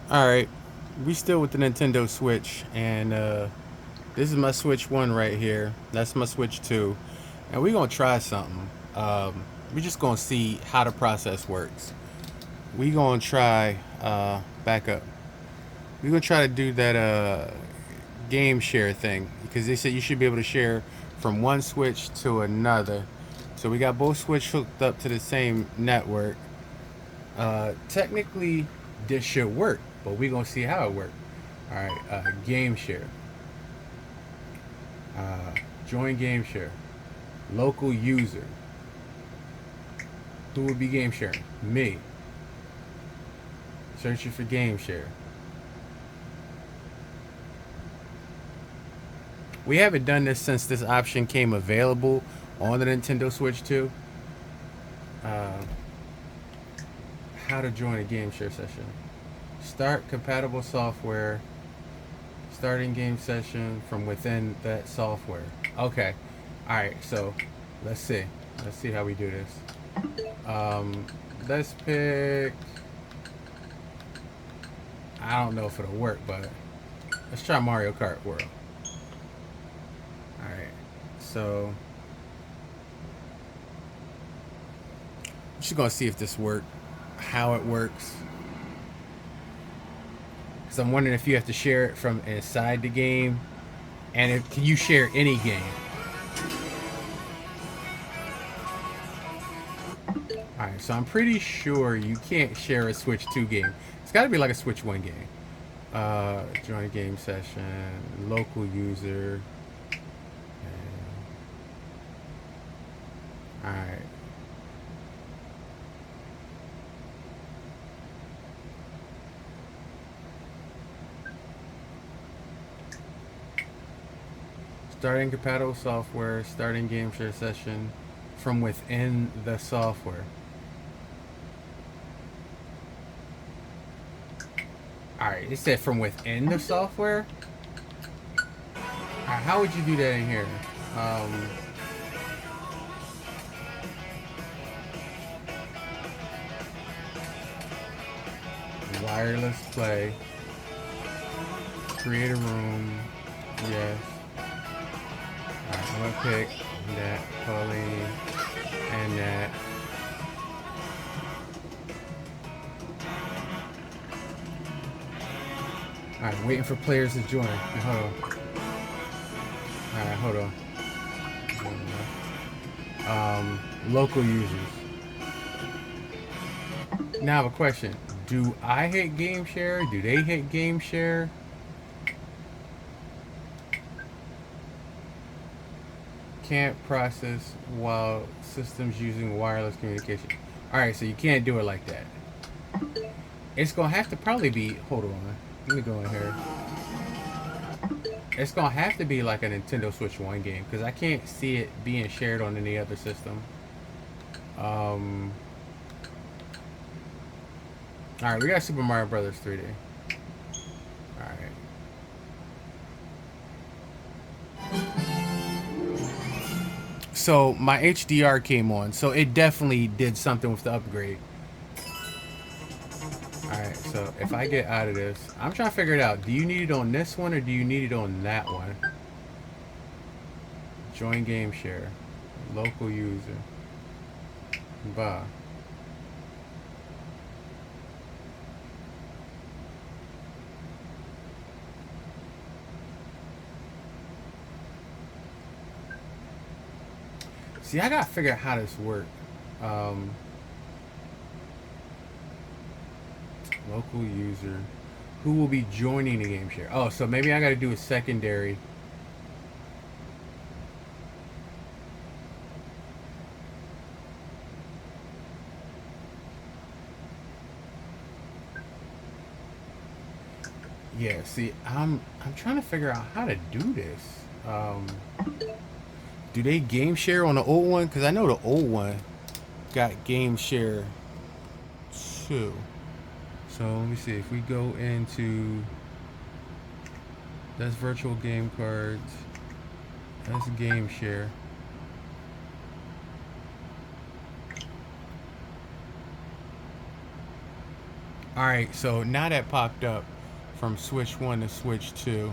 All right, we still with the Nintendo Switch, and this is my Switch One right here. That's my Switch Two, and we're gonna try something. We're just gonna see how the process works. We gonna try back up. We're gonna try to do that game share thing because they said you should be able to share from one Switch to another. So we got both Switch hooked up to the same network. Technically, this should work, but we gonna see how it works. All right, game share. Uh, Join game share. Local user. Who would be game sharing? Me. Searching for game share. We haven't done this since this option came available on the Nintendo Switch 2. Uh, how to join a game share session. Start compatible software. Starting game session from within that software. Okay. All right. So let's see. Let's see how we do this. Um, let's pick. I don't know if it'll work, but let's try Mario Kart World. All right. So I'm just gonna see if this works, how it works. Because I'm wondering if you have to share it from inside the game, and if can you share any game? All right. So I'm pretty sure you can't share a Switch 2 game. It's got to be like a Switch 1 game. Join game session, local user. All right. Starting compatible software, starting game share session from within the software. Alright, it said from within the software? How would you do that in here? Um, Wireless play, create a room, yes. Alright, I'm gonna pick that, Pauline, and that. Alright, waiting for players to join. Hold on. Alright, hold on. Local users. Now I have a question. Do I hit game share? Do they hit game share? Can't process while systems using wireless communication. Alright, so you can't do it like that. It's gonna have to probably be. Hold on. Let me go in here. It's gonna have to be like a Nintendo Switch 1 game because I can't see it being shared on any other system. Um. Alright, we got Super Mario Brothers 3D. Alright. So my HDR came on, so it definitely did something with the upgrade. Alright, so if I get out of this, I'm trying to figure it out. Do you need it on this one or do you need it on that one? Join game share. Local user. Bah. See, I gotta figure out how this works. Um, Local user. Who will be joining the game share? Oh, so maybe I gotta do a secondary. Yeah, see, I'm trying to figure out how to do this. Do they game share on the old one? Because I know the old one got game share too. So let me see if we go into that's virtual game cards. That's game share. All right, so now that popped up from switch 1 to switch 2.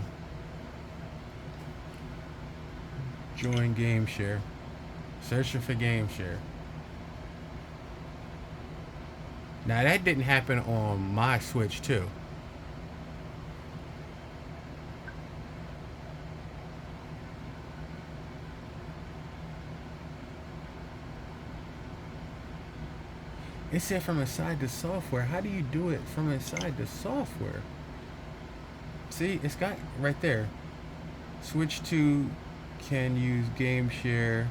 Join game share. Searching for game share. Now that didn't happen on my switch 2. It said from inside the software. How do you do it from inside the software? See, it's got right there. Switch 2 can use game share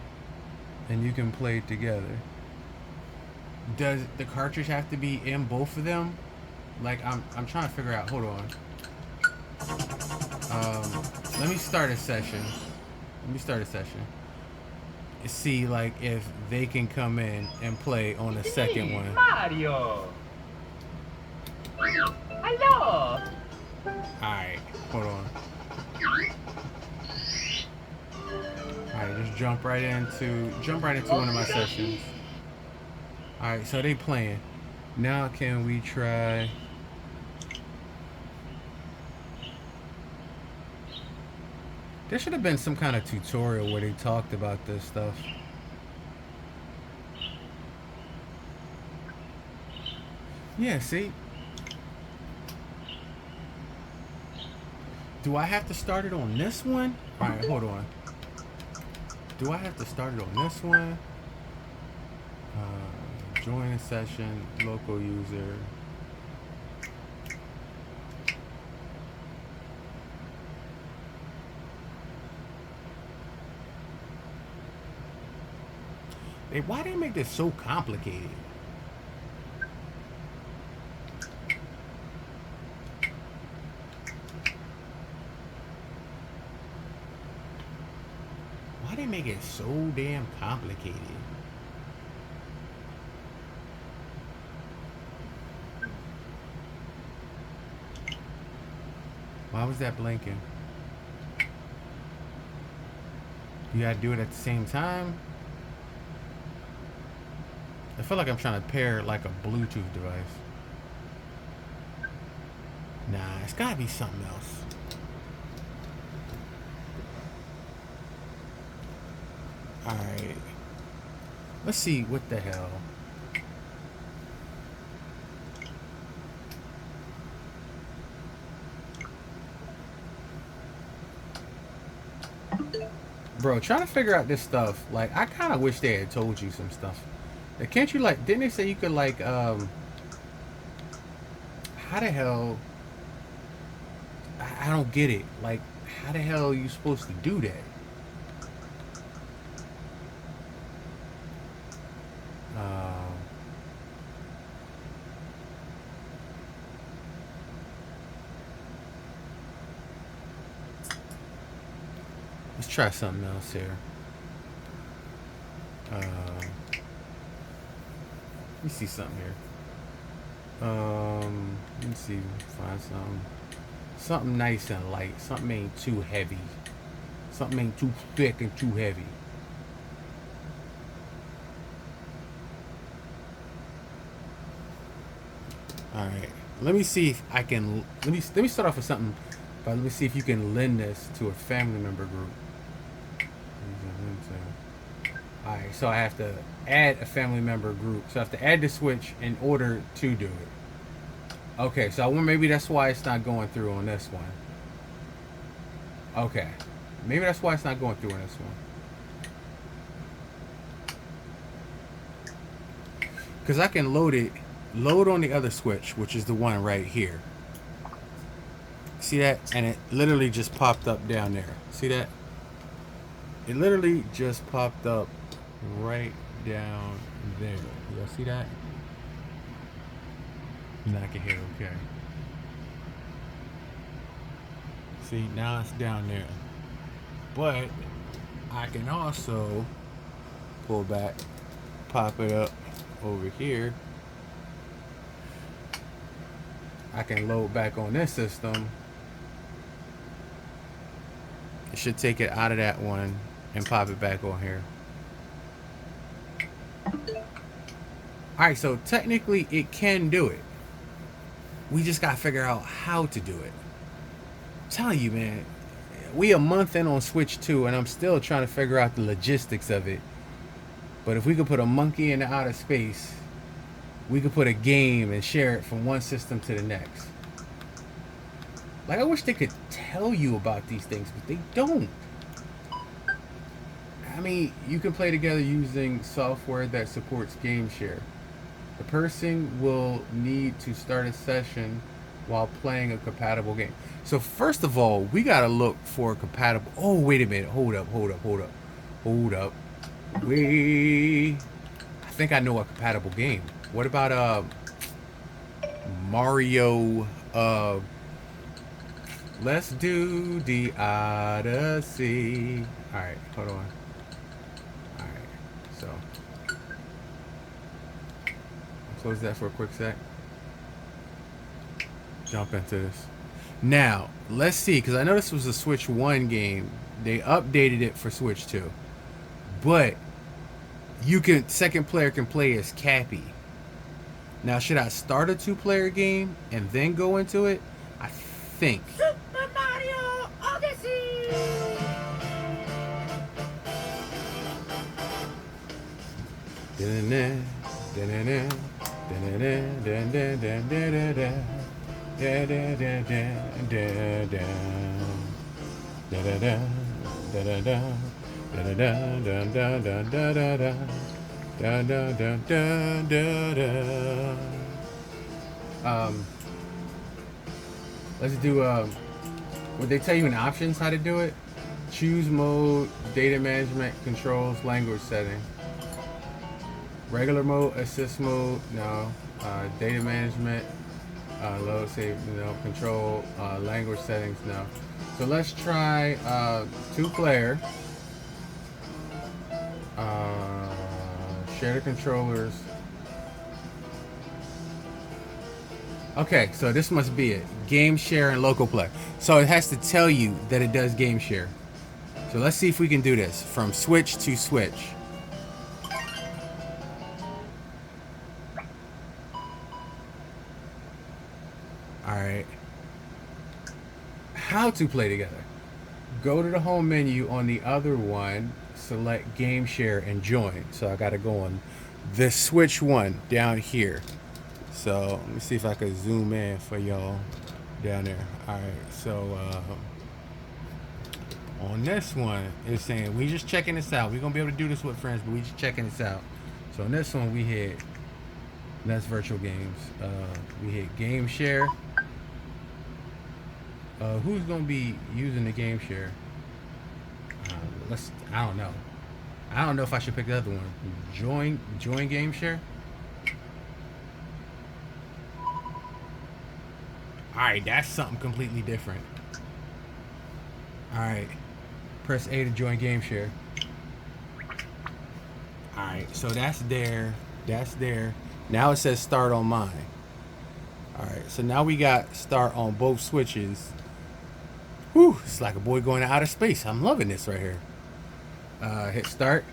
and you can play together. Does the cartridge have to be in both of them? Like I'm trying to figure out. Hold on. Let me start a session. See like if they can come in and play on the second one. Mario. Hello. Alright, hold on. Alright, just jump right into one of my sessions. Alright, so they playing. Now can we try? There should have been some kind of tutorial where they talked about this stuff. Yeah, see? Do I have to start it on this one? Alright, hold on. Do I have to start it on this one? Join a session, local user. Why they make this so complicated? Why they make it so damn complicated? Why was that blinking? You gotta do it at the same time? I feel like I'm trying to pair like a Bluetooth device. Nah, it's gotta be something else. Alright. Let's see, what the hell? Bro, trying to figure out this stuff, like, I kind of wish they had told you some stuff. Can't you, like, didn't they say you could, like, how the hell, I don't get it. Like, how the hell are you supposed to do that? Let's try something else here. Let me see something here. Let me see. Find something nice and light. Something ain't too heavy. Something ain't too thick and too heavy. All right. Let me see if I can. Let me start off with something. But let me see if you can lend this to a family member group. Alright, so I have to add a family member group. So I have to add the switch in order to do it. Okay, so maybe that's why it's not going through on this one. Okay. Maybe that's why it's not going through on this one. Because I can load on the other switch, which is the one right here. See that? And it literally just popped up down there. See that? It literally just popped up right down there. Y'all see that? Now I can hear okay. See, now it's down there. But I can also pull back, pop it up over here. I can load back on this system. It should take it out of that one and pop it back on here. Alright, so technically it can do it. We just gotta figure out how to do it. I'm telling you, man, we a month in on Switch 2 and I'm still trying to figure out the logistics of it. But if we could put a monkey in the outer space, we could put a game and share it from one system to the next. Like, I wish they could tell you about these things, but they don't. I mean, you can play together using software that supports game share. The person will need to start a session while playing a compatible game. So first of all, we gotta look for a compatible. Oh, wait a minute. Hold up. Wait. I think I know a compatible game. What about Mario? Let's do the Odyssey. All right, hold on. All right, so close that for a quick sec. Jump into this. Now, let's see, because I know this was a Switch 1 game. They updated it for Switch 2. But second player can play as Cappy. Now, should I start a 2-player game and then go into it? I think. Super Mario Odyssey! Let's do would they tell you in options how to do it? Choose mode, data management, controls, language setting. Regular mode, assist mode, no. Data management, load save, no. Control, language settings, no. So let's try 2-player. Share the controllers. Okay, so this must be it. Game share and local play. So it has to tell you that it does game share. So let's see if we can do this from Switch to Switch. Alright. How to play together. Go to the home menu on the other one, select game share and join. So I gotta go on the Switch one down here. So let me see if I can zoom in for y'all down there. Alright, so on this one, it's saying we just checking this out. We're gonna be able to do this with friends, but we just checking this out. So on this one we hit that's virtual games. We hit game share. Who's gonna be using the game share? I don't know. I don't know if I should pick the other one. Join game share. Alright, that's something completely different. Alright. Press A to join game share. Alright, so that's there. That's there. Now it says start on mine. Alright, so now we got start on both switches. Whew, it's like a boy going to outer space. I'm loving this right here. Hit start.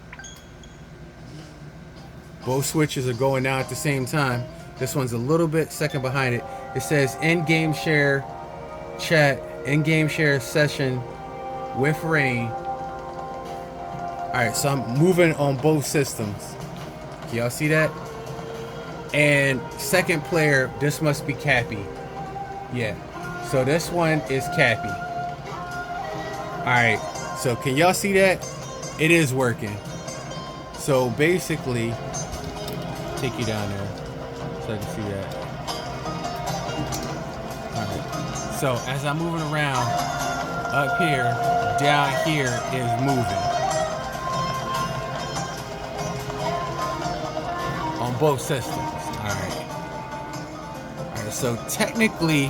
Both switches are going now at the same time. This one's a little bit second behind it. It says in-game share chat, in-game share session with Rain. Alright, so I'm moving on both systems. Can y'all see that? And second player, this must be Cappy. Yeah. So this one is Cappy. Alright, so can y'all see that? It is working. So basically, take you down there so I can see that. Alright. So as I'm moving around, up here, down here is moving. On both systems. Alright. Alright, so technically,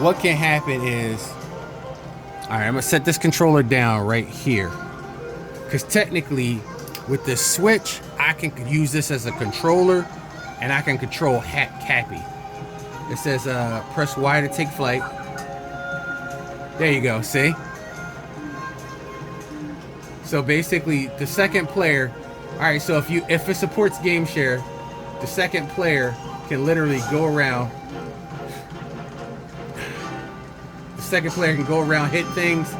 what can happen is, alright, I'm gonna set this controller down right here. Because technically, with the Switch, I can use this as a controller, and I can control Cappy. It says, press Y to take flight. There you go, see? So basically, the second player, alright, so if it supports game share, the second player can literally go around second player can go around, hit things,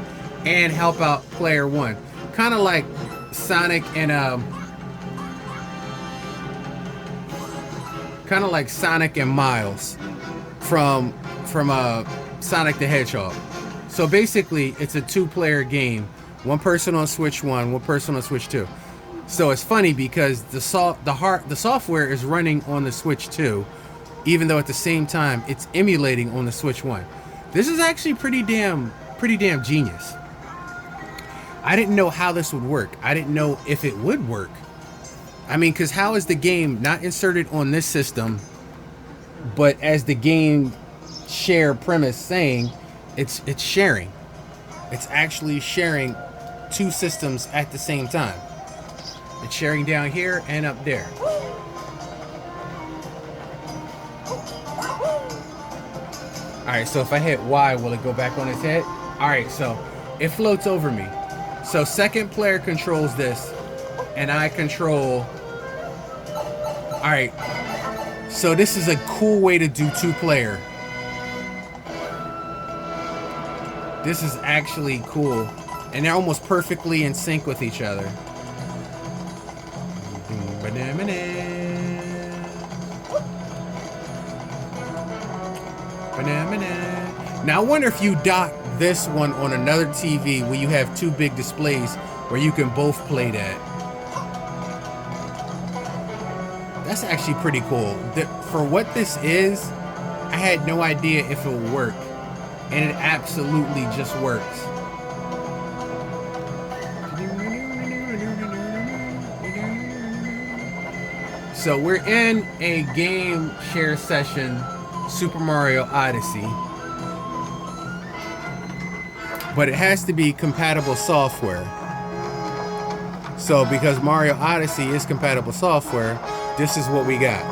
and help out player one. Kind of like Sonic and Miles from Sonic the Hedgehog. So basically, it's a two-player game. One person on Switch 1, one person on Switch 2. So it's funny because the software is running on the Switch 2, even though at the same time it's emulating on the Switch 1. This is actually pretty damn genius. I didn't know how this would work. I didn't know if it would work. I mean, because how is the game not inserted on this system, but as the game share premise saying, it's sharing. It's actually sharing two systems at the same time. It's sharing down here and up there. Alright, so if I hit Y, will it go back on its head? Alright, so it floats over me. So second player controls this, and I control... Alright, so this is a cool way to do two-player. This is actually cool. And they're almost perfectly in sync with each other. Now I wonder if you dock this one on another TV where you have two big displays where you can both play that. That's actually pretty cool. For what this is, I had no idea if it would work. And it absolutely just works. So we're in a game share session, Super Mario Odyssey. But it has to be compatible software. So because Mario Odyssey is compatible software, this is what we got.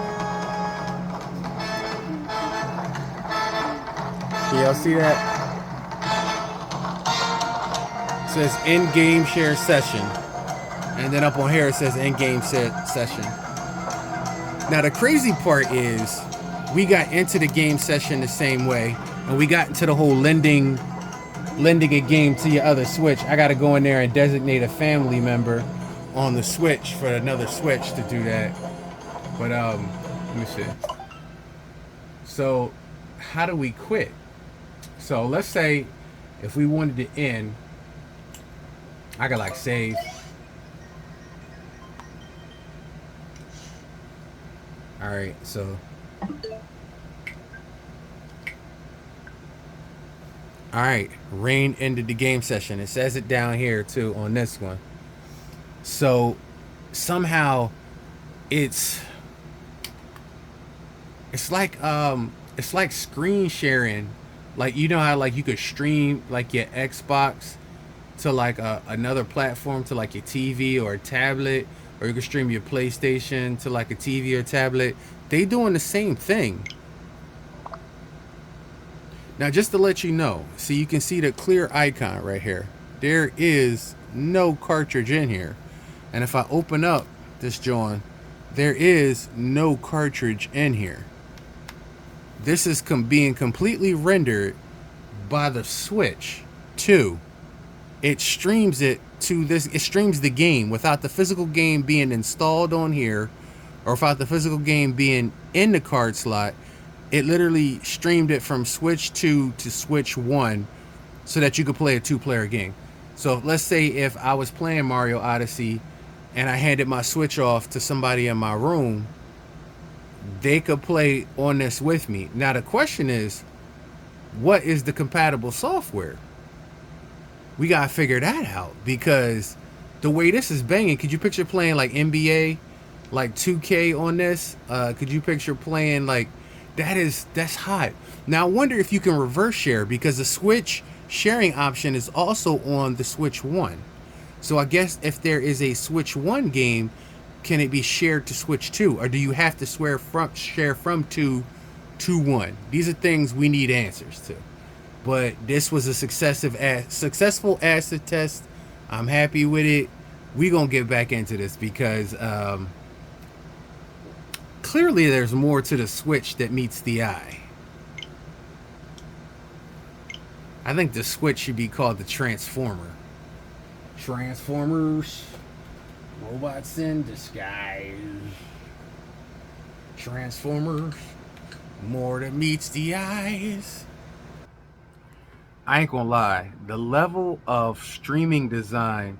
Can y'all see that? It says in-game share session. And then up on here it says in-game session. Now the crazy part is we got into the game session the same way, and we got into the whole lending a game to your other Switch. I got to go in there and designate a family member on the Switch for another Switch to do that. But let me see. So how do we quit? So let's say if we wanted to end, I could like save. All right, so all right, Rain ended the game session. It says it down here too on this one. So somehow it's like screen sharing. Like, you know how like you could stream like your Xbox to like another platform, to like your TV or a tablet, or you can stream your PlayStation to like a TV or tablet. They doing the same thing. Now, just to let you know, so you can see the clear icon right here. There is no cartridge in here. And if I open up this joint, there is no cartridge in here. This is being completely rendered by the Switch 2. It streams it to this. It streams the game without the physical game being installed on here, or without the physical game being in the card slot. It literally streamed it from Switch 2 to Switch 1 so that you could play a two-player game. So let's say if I was playing Mario Odyssey and I handed my Switch off to somebody in my room, they could play on this with me. Now the question is, what is the compatible software? We gotta figure that out, because the way this is banging, could you picture playing like NBA, like 2K on this? Could you picture playing like that's hot. Now I wonder if you can reverse share, because the Switch sharing option is also on the Switch 1. So I guess if there is a Switch 1 game, can it be shared to Switch 2, or do you have to share from 2 to 1? These are things we need answers to. But this was a successful acid test. I'm happy with it. We're gonna get back into this because clearly there's more to the Switch that meets the eye. I think the Switch should be called the Transformer. Transformers, robots in disguise. Transformers, more than meets the eyes. I ain't gonna lie, the level of streaming design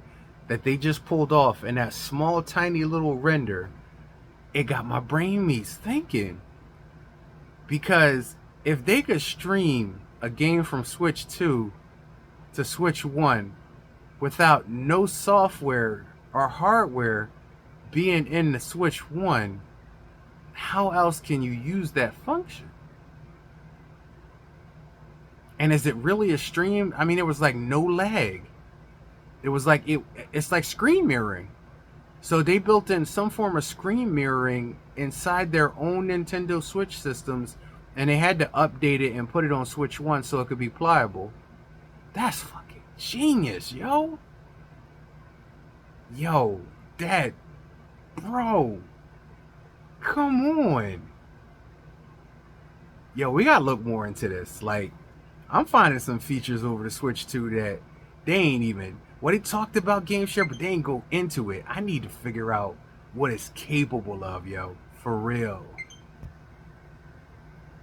that they just pulled off in that small, tiny little render, it got my brain meats thinking. Because if they could stream a game from Switch 2 to Switch 1 without no software or hardware being in the Switch 1, how else can you use that function? And is it really a stream? I mean, it was like no lag. It was like it's like screen mirroring. So they built in some form of screen mirroring inside their own Nintendo Switch systems, and they had to update it and put it on Switch 1 so it could be pliable. That's fucking genius, yo. Yo, that, bro, come on. Yo, we gotta look more into this. Like, I'm finding some features over the Switch 2 that they ain't even, well, they talked about game share, but they ain't go into it. I need to figure out what it's capable of, yo, for real.